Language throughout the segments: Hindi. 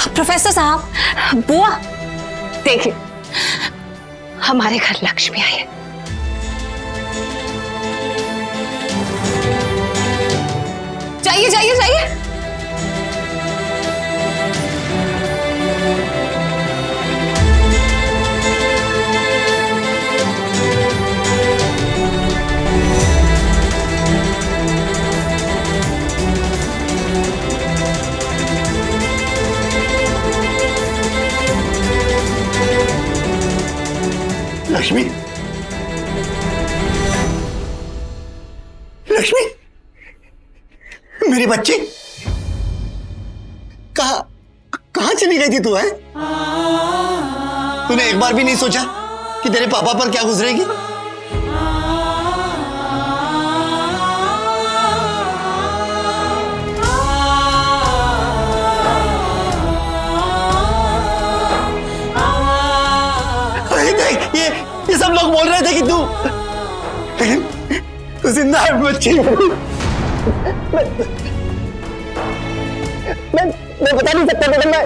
प्रोफेसर साहब, बुआ देखिए, हमारे घर लक्ष्मी आई है। जाइए जाइए जाइए। लक्ष्मी, लक्ष्मी, मेरी बच्ची कहां चली गई थी तू? है तूने एक बार भी नहीं सोचा कि तेरे पापा पर क्या गुजरेगी? ये सब लोग बोल रहे थे कि तू जिंदा है बच्ची। मैं बता नहीं सकता बेटा। मैं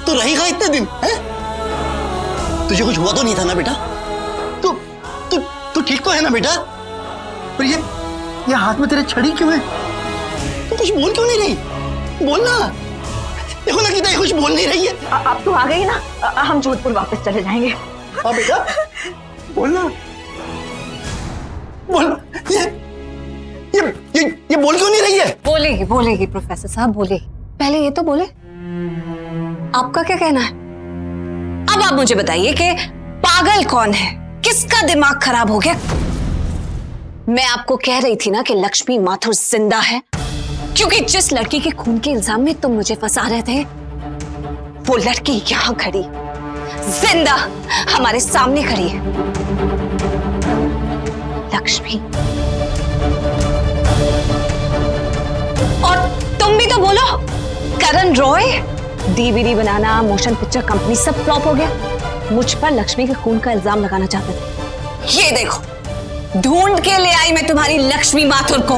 तू रही कहाँ इतने दिन? है तुझे कुछ हुआ तो नहीं था ना बेटा? तू ठीक तो है ना बेटा? और ये हाथ में तेरे छड़ी क्यों है? तू कुछ बोल क्यों नहीं रही? बोलना। देखो ना गीता, ये कुछ बोल नहीं रही है। अब तो आ गई ना, हम जोधपुर वापस चले जाएंगे। हाँ बेटा, बोलना। बोल। ये बोल क्यों नहीं रही है? बोलेगी बोलेगी प्रोफेसर साहब, बोलेगी। पहले ये तो बोले, आपका क्या कहना है? अब आप मुझे बताइए कि पागल कौन है, किसका दिमाग खराब हो गया? मैं आपको कह रही थी ना कि लक्ष्मी माथुर जिंदा है, क्योंकि जिस लड़की के खून के इल्जाम में तुम मुझे फंसा रहे थे, वो लड़की यहां खड़ी जिंदा हमारे सामने खड़ी है। लक्ष्मी। और तुम भी तो बोलो, करण रॉय, डीवीडी बनाना, मोशन पिक्चर कंपनी सब फ्लॉप हो गया। मुझ पर लक्ष्मी के खून का इल्जाम लगाना चाहते थे। ये देखो, ढूंढ के ले आई मैं तुम्हारी लक्ष्मी माथुर को।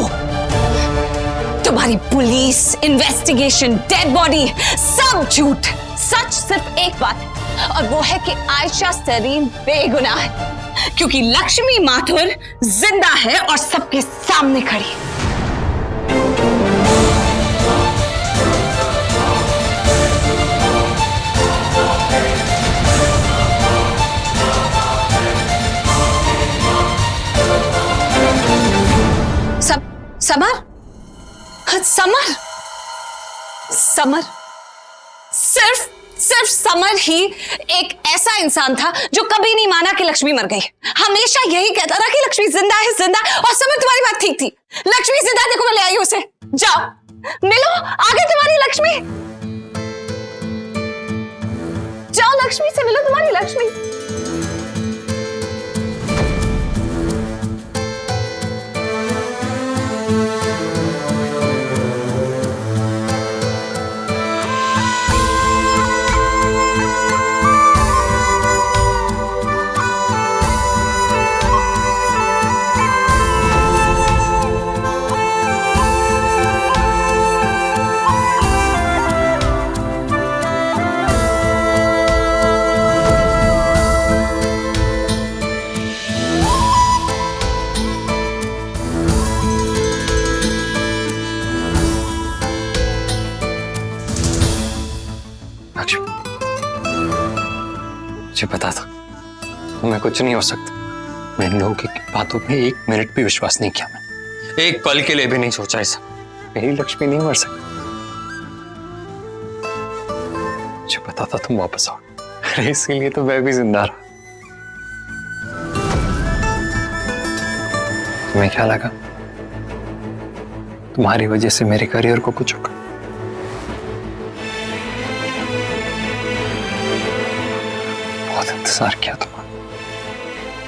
तुम्हारी पुलिस, इन्वेस्टिगेशन, डेड बॉडी, सब झूठ। सच सिर्फ एक बात है, और वो है कि आयशा सरीन बेगुनाह है, क्योंकि लक्ष्मी माथुर जिंदा है और सबके सामने खड़ी है। समर, समर, समर, सिर्फ समर ही एक ऐसा इंसान था जो कभी नहीं माना कि लक्ष्मी मर गई। हमेशा यही कहता रहा कि लक्ष्मी जिंदा है, जिंदा। और समर, तुम्हारी बात ठीक थी, लक्ष्मी जिंदा है। देखो मैं ले आई उसे, जाओ मिलो, आगे तुम्हारी लक्ष्मी। जाओ लक्ष्मी से मिलो, तुम्हारी लक्ष्मी। मुझे पता था मैं कुछ नहीं हो सकता। मैं इन लोगों की बातों पे 1 मिनट भी विश्वास नहीं किया। मैंने 1 पल के लिए भी नहीं सोचा ऐसा। मेरी लक्ष्मी नहीं मर सकती। मुझे पता था तुम वापस आओ, अरे इसीलिए तो मैं भी जिंदा रहा। तुम्हें क्या लगा तुम्हारी वजह से मेरे करियर को कुछ होगा? बहुत इंतजार किया तुम्हारा।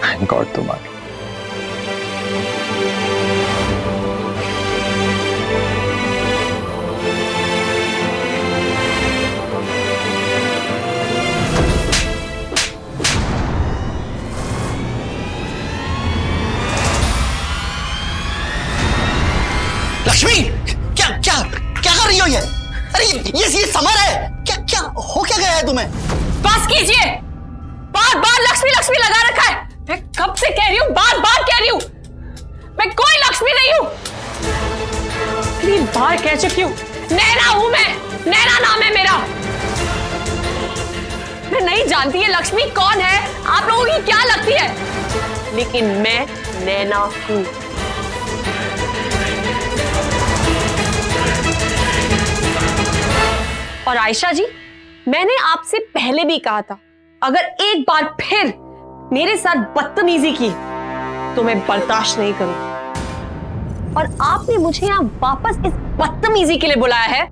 थैंक गॉड तुम आ गए। लक्ष्मी, क्या क्या क्या कर रही हो ये? अरे ये समर है क्या? क्या हो क्या गया है तुम्हें? बस कीजिए, बार बार लक्ष्मी लक्ष्मी लगा रखा है। मैं कब से कह रही हूँ, बार बार कह रही हूँ, मैं कोई लक्ष्मी नहीं हूँ। इतनी बार कह चुकी हूँ, नैना हूं मैं, नैना नाम है मेरा। मैं नहीं जानती है लक्ष्मी कौन है, आप लोगों की क्या लगती है, लेकिन मैं नैना हूं। और आयशा जी, मैंने आपसे पहले भी कहा था, अगर एक बार फिर मेरे साथ बदतमीजी की तो मैं बर्दाश्त नहीं करूं। और आपने मुझे यहां वापस इस बदतमीजी के लिए बुलाया है।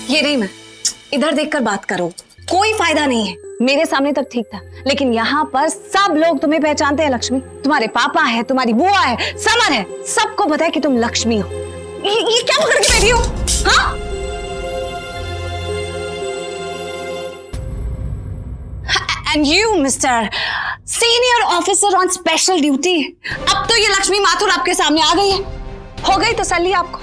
ये नहीं, मैं इधर देखकर बात करो, कोई फायदा नहीं है। मेरे सामने तक ठीक था, लेकिन यहाँ पर सब लोग तुम्हें पहचानते हैं लक्ष्मी। तुम्हारे पापा है, तुम्हारी बुआ है, समर है, सबको पता है कि तुम लक्ष्मी हो। ये क्या पकड़ के बैठी हो? हाँ? And you, Mr. Senior Officer on Special Duty, अब तो ये लक्ष्मी माथुर आपके सामने आ गई है। हो गई तसल्ली आपको?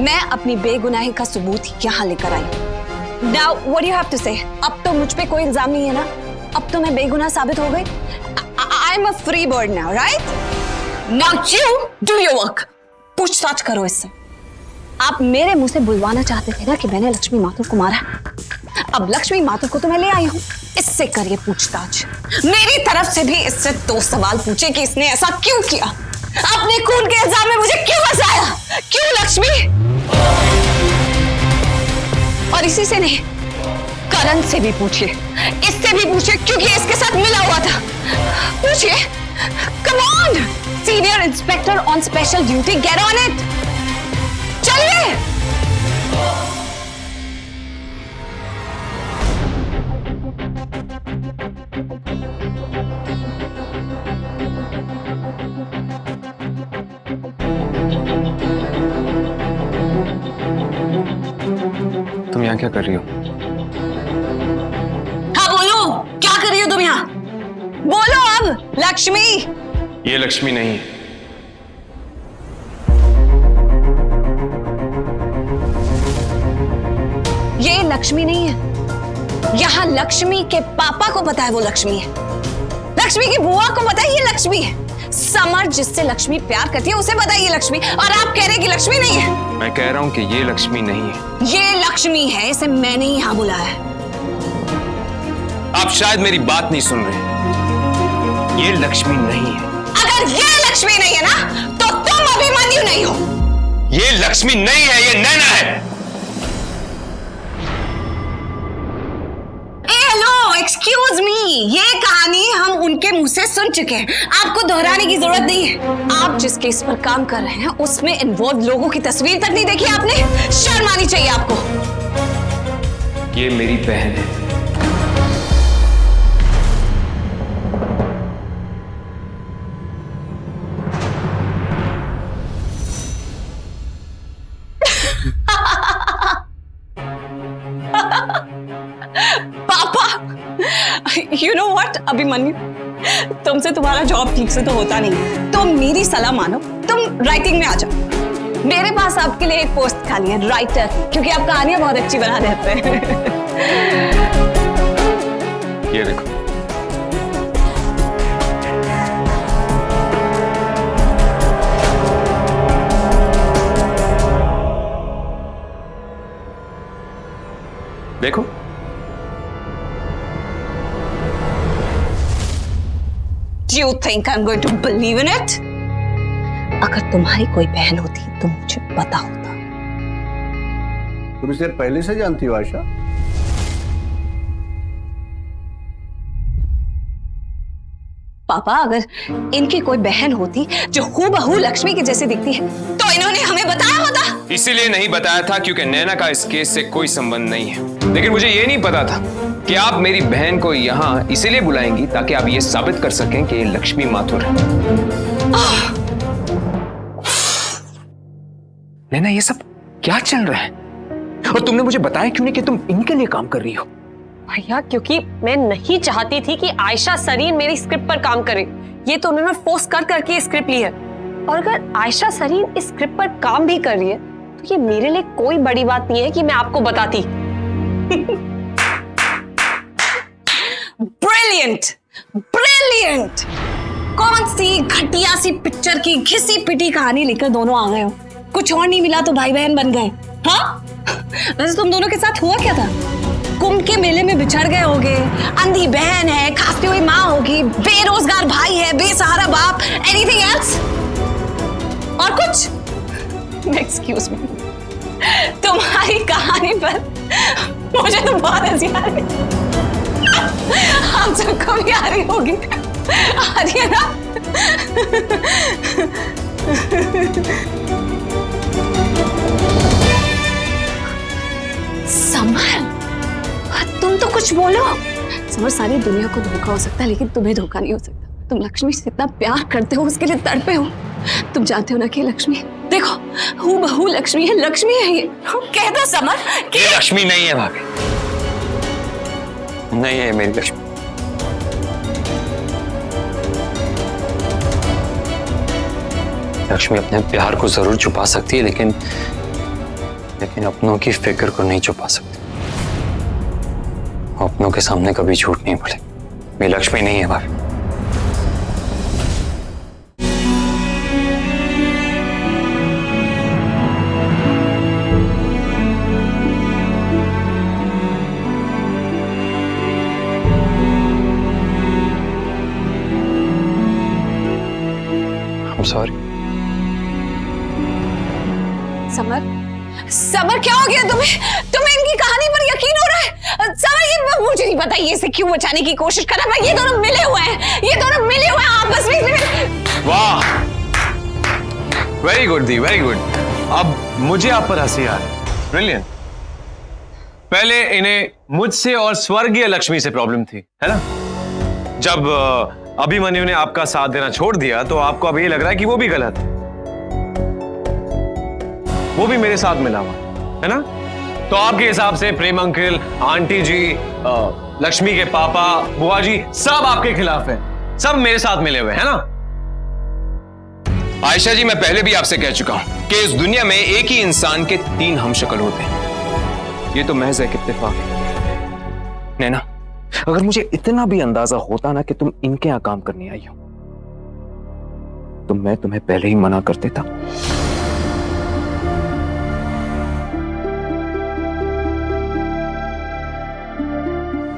मैं अपनी बेगुनाही का सबूत यहाँ लेकर आई। Now, what do you have to say? अब तो मुझ पे कोई इल्जाम नहीं है ना? अब तो मैं बेगुनाह साबित हो गई। I'm a free bird now, right? Now you do your work. पूछताछ करो इससे। आप मेरे मुंह से बुलवाना चाहते थे ना कि मैंने लक्ष्मी माथुर को मारा। अब लक्ष्मी माथुर को तो मैं ले आई हूँ, इससे करिए पूछताछ। मेरी तरफ से भी इससे 2 सवाल पूछे कि इसने ऐसा क्यों किया, अपने खून के इल्जाम में मुझे क्यों फंसाया, क्यों लक्ष्मी? और इसी से नहीं, करण से भी पूछिए, इससे भी पूछिए, क्योंकि इसके साथ मिला हुआ था। पूछिए, come on, senior inspector on special duty, get on it. चलिए। तुम यहाँ क्या कर रही हो? हाँ बोलो, क्या कर रही हो तुम यहाँ? बोलो अब। लक्ष्मी, ये लक्ष्मी नहीं है। ये लक्ष्मी नहीं है। यहाँ लक्ष्मी के पापा को पता है वो लक्ष्मी है, लक्ष्मी की बुआ को पता है ये लक्ष्मी है, समर जिससे लक्ष्मी प्यार करती है उसे पता है ये लक्ष्मी, और आप कह रहे हैं कि लक्ष्मी नहीं है। मैं कह रहा हूँ कि ये लक्ष्मी नहीं है। ये लक्ष्मी है, इसे मैंने ही यहाँ बुलाया है। आप शायद मेरी बात नहीं सुन रहे। ये लक्ष्मी नहीं है। अगर ये लक्ष्मी नहीं है ना, तो तुम अभिमन्यु नहीं हो। ये लक्ष्मी नहीं है, ये नैना है। हेलो, एक्सक्यूज मी, ये कहानी हम उनके मुंह से सुन चुके हैं, आपको दोहराने की जरूरत नहीं है। आप जिस केस पर काम कर रहे हैं उसमें इन्वॉल्व लोगों की तस्वीर तक नहीं देखी आपने? शर्म आनी चाहिए आपको। ये मेरी बहन है। You know what, अभिमन्यु, तुमसे तुम्हारा जॉब ठीक से तो होता नहीं। तुम मेरी सलाह मानो, तुम राइटिंग में आ जाओ। मेरे पास आपके लिए एक पोस्ट खाली है, राइटर, क्योंकि आप कहानियां बहुत अच्छी बना देते हैं। ये देखो, you think I'm going to believe in it? अगर तुम्हारी कोई बहन होती तो मुझे पता होता। तुम इसे पहले से जानती हो आयशा? पापा, अगर इनकी कोई बहन होती जो हूबहू लक्ष्मी के जैसी दिखती है तो इन्होंने हमें बताया होता। इसीलिए नहीं बताया था क्योंकि नैना का इस केस से कोई संबंध नहीं है। लेकिन मुझे ये नहीं पता था कि आप मेरी बहन को यहाँ इसीलिए बुलाएंगी ताकि आप ये साबित कर सकें कि ये लक्ष्मी माथुर है। नैना, ये सब क्या चल रहा है? और तुमने मुझे बताया क्यों नहीं कि तुम इनके लिए काम कर रही हो? भैया, क्योंकि मैं नहीं चाहती थी कि आयशा सरीन मेरी स्क्रिप्ट पर काम करे। ये तो उन्होंने फोर्स कर करके स्क्रिप्ट ली है। और अगर आयशा सरीन इस स्क्रिप्ट पर काम भी कर रही है तो ये मेरे लिए कोई बड़ी बात नहीं है कि मैं आपको बताती। Brilliant, brilliant. कौन सी घटिया सी पिक्चर की घिसी पिटी कहानी लेकर दोनों आ गए हो? कुछ और नहीं मिला तो भाई बहन बन गए। हाँ, वैसे तुम दोनों के साथ हुआ क्या था? कुंभ के मेले में बिछड़ गए होगे, अंधी बहन है, खांसती हुई माँ होगी, बेरोजगार भाई है, बेसहारा बाप, एनीथिंग एल्स? और कुछ? एक्सक्यूज मी, तुम्हारी कहानी पर मुझे तो बहुत हंसी आ रही है। आप सबको भी आ रही होगी, आ रही है ना? समर, तुम तो कुछ बोलो। समर, सारी दुनिया को धोखा हो सकता है लेकिन तुम्हें धोखा नहीं हो सकता। तुम लक्ष्मी से इतना प्यार करते हो, उसके लिए तड़पे हो। तुम जानते हो ना कि लक्ष्मी, देखो, हूबहू लक्ष्मी है, लक्ष्मी है ये। कह दो समर कि ये लक्ष्मी नहीं है भाभी, नहीं है मेरी लक्ष्मी। लक्ष्मी अपने प्यार को जरूर छुपा सकती है लेकिन अपनों की फिक्र को नहीं छुपा सकती। अपनों के सामने कभी झूठ नहीं बोले। मेरी लक्ष्मी नहीं है भाभी। I'm sorry। समर, समर क्या हो गया तुम्हें? तुम्हें इनकी कहानी पर यकीन हो रहा है? समर, ये मुझे नहीं पता ये इसे क्यों बचाने की कोशिश कर रहा है। ये दोनों मिले हुए हैं, ये दोनों मिले हुए हैं आपस में। वाह, वेरी गुड दी, वेरी गुड। अब मुझे आप पर हंसी आ रही है। ब्रिलियंट। पहले इन्हें मुझसे और स्वर्गीय लक्ष्मी से प्रॉब्लम थी, है ना? जब अभिमन्यु ने आपका साथ देना छोड़ दिया तो आपको अब ये लग रहा है कि वो भी गलत है, वो भी मेरे साथ मिला हुआ है ना? तो आपके हिसाब से प्रेम अंकल, आंटी जी, लक्ष्मी के पापा, बुआ जी सब आपके खिलाफ हैं, सब मेरे साथ मिले हुए हैं ना? आयशा जी, मैं पहले भी आपसे कह चुका हूं कि इस दुनिया में एक ही इंसान के 3 हमशक्ल होते हैं। ये तो महज एक इत्तेफाक है। नैना, अगर मुझे इतना भी अंदाजा होता ना कि तुम इनके यहां काम करने आई हो तो मैं तुम्हें पहले ही मना कर देता।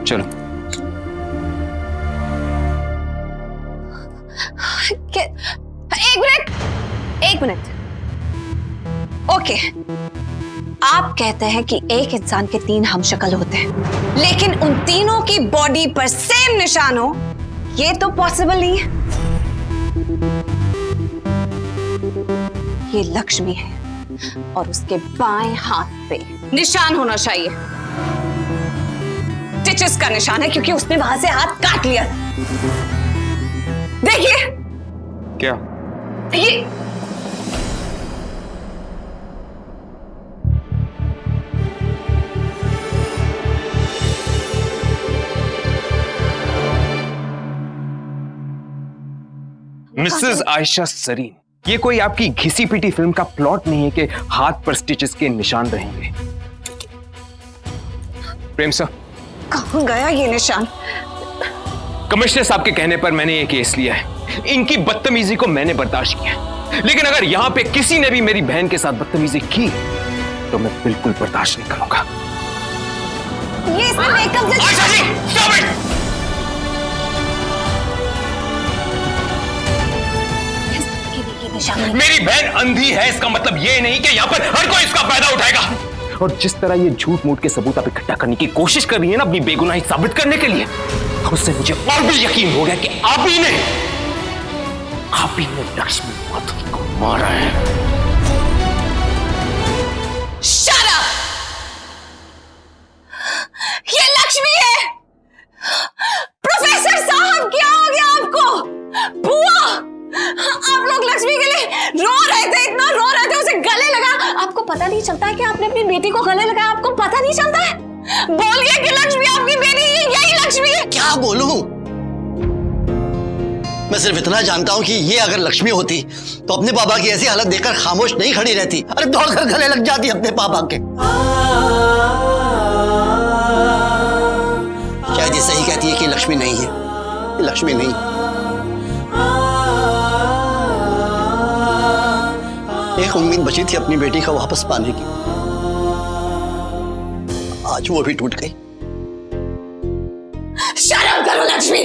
चलो। एक मिनट। ओके, आप कहते हैं कि एक इंसान के 3 हमशक्ल होते हैं लेकिन उन तीनों की बॉडी पर सेम निशान हो, ये तो पॉसिबल नहीं है। ये लक्ष्मी है और उसके बाएं हाथ पे निशान होना चाहिए, स्टिचेस का निशान है, क्योंकि उसने वहां से हाथ काट लिया। देखिए क्या? ये मिसेस आयशा सरीन, ये कोई आपकी घिसी पिटी फिल्म का प्लॉट नहीं है कि हाथ पर स्टिचेस के निशान रहेंगे। प्रेम सर, कहां गया ये निशान? कमिश्नर साहब के कहने पर मैंने ये केस लिया है। इनकी बदतमीजी को मैंने बर्दाश्त किया, लेकिन अगर यहां पे किसी ने भी मेरी बहन के साथ बदतमीजी की तो मैं बिल्कुल बर्दाश्त नहीं करूंगा। ये इसमें makeup Ayesha ji, stop it! शामिल। मेरी बहन अंधी है इसका मतलब ये नहीं कि यहाँ पर हर कोई इसका फायदा उठाएगा। और जिस तरह ये झूठ मूठ के सबूत आप इकट्ठा करने की कोशिश कर रही है ना अपनी बेगुनाही साबित करने के लिए, उससे मुझे और भी यकीन हो गया कि आप ही ने लक्ष्मी माथुर को मारा है। Shut up! ये लक्ष्मी है। प्रोफेसर साहब क्या हो गया आपको? बुआ, आप लोग लक्ष्मी के लिए रो रहे थे, इतना रो रहे थे, उसे गले लगा। आपको पता नहीं चलता है कि आपने अपनी बेटी को गले लगाया? आपको पता नहीं चलता है? बोलिए कि लक्ष्मी आपकी बेटी है, यही लक्ष्मी है। क्या बोलूं? मैं सिर्फ इतना जानता हूं कि ये अगर लक्ष्मी होती तो अपने पापा की ऐसी हालत देखकर खामोश नहीं खड़ी रहती, अरे दौड़कर गले लग जाती अपने पापा के। शायद ये सही कहती है कि लक्ष्मी नहीं है, ये लक्ष्मी नहीं। एक उम्मीद बची थी अपनी बेटी को वापस पाने की, आज वो भी टूट गई। शर्म करो लक्ष्मी।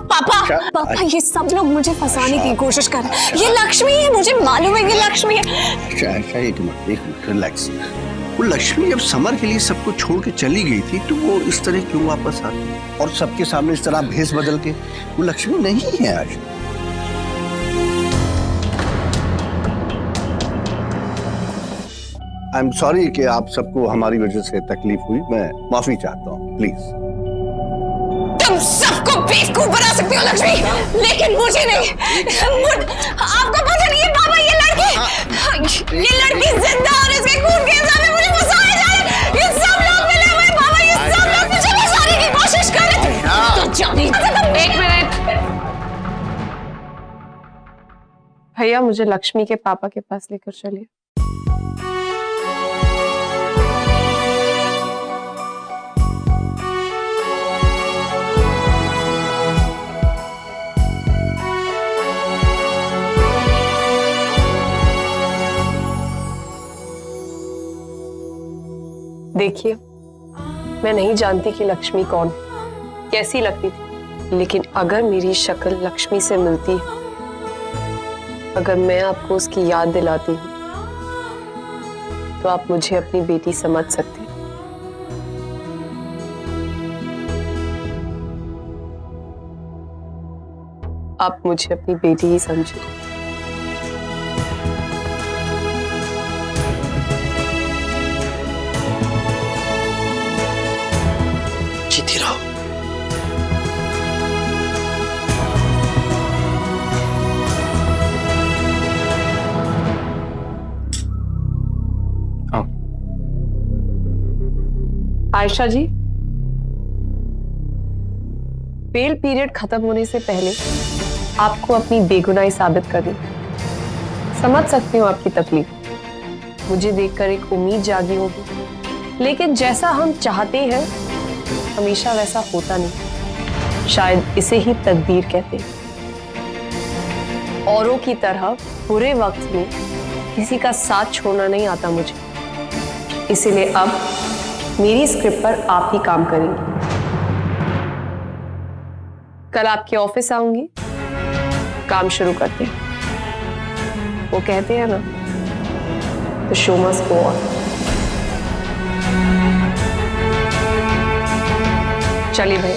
पापा ये सब लोग मुझे फंसाने की कोशिश कर रहे हैं। ये लक्ष्मी है, मुझे मालूम है ये लक्ष्मी है। एक मिनट रिलैक्स। वो लक्ष्मी जब समर के लिए सबको छोड़ के चली गई थी तो वो इस तरह क्यों वापस आती और सबके सामने इस तरह भेस बदल के? वो लक्ष्मी नहीं है आज। आई एम सॉरी कि आप सबको हमारी वजह से तकलीफ हुई, मैं माफी चाहता हूँ, प्लीज। तुम सबको बेवकूफ बना सकते हो लक्ष्मी, लेकिन मुझे नहीं। आपको पता नहीं है पापा, ये लड़की जिंदा और इसके खून के हिसाब में मुझे फंसाया जा रहा है। ये सब लोग मिले हुए पापा, ये सब लोग मुझे फंसाने की कोशिश कर रहे हैं। तो जानी। एक मिनट भैया, मुझे लक्ष्मी के पापा के पास लेकर चलिए। देखिए, मैं नहीं जानती कि लक्ष्मी कौन है, कैसी लगती थी, लेकिन अगर मेरी शक्ल लक्ष्मी से मिलती है, अगर मैं आपको उसकी याद दिलाती हूँ, तो आप मुझे अपनी बेटी समझ सकते हैं। आप मुझे अपनी बेटी ही समझिए। जीती रहो। आयशा जी, बेल पीरियड खत्म होने से पहले आपको अपनी बेगुनाही साबित करनी। समझ सकती हूँ आपकी तकलीफ, मुझे देखकर एक उम्मीद जागी होगी, लेकिन जैसा हम चाहते हैं हमेशा वैसा होता नहीं। शायद इसे ही तकदीर कहते हैं। औरों की तरह बुरे वक्त में किसी का साथ छोड़ना नहीं आता मुझे, इसीलिए अब मेरी स्क्रिप्ट पर आप ही काम करेंगी। कल आपके ऑफिस आऊंगी, काम शुरू करते हैं। वो कहते हैं ना, the show must go on. चलिए भाई।